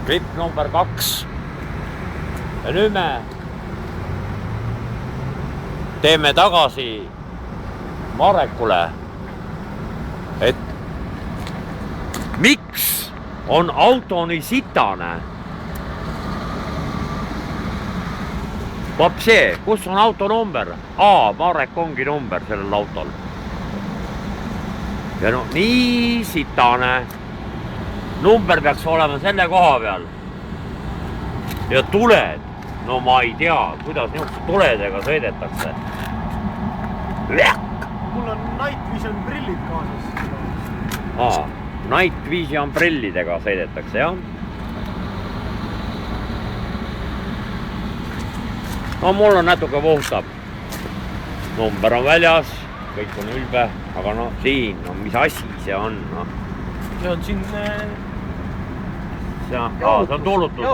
Gripp number 2. Ja nüüd me teeme tagasi Marekule, et miks on auto nii sitane? Vapsee, kus on auto number? Marek ongi number sellel autol. Ja no nii sitane. Number peaks olema selle koha peal. Ja tuled. No ma ei tea, kuidas niisuguse tuledega sõidetakse. Mul on Night Vision prillid kaasas. Night Vision prillidega sõidetakse, jah. No mul on natuke puhtab. Number on väljas, kõik on ülbe, aga no siin, no mis asi see on? No. See on siin... See on tuulutus.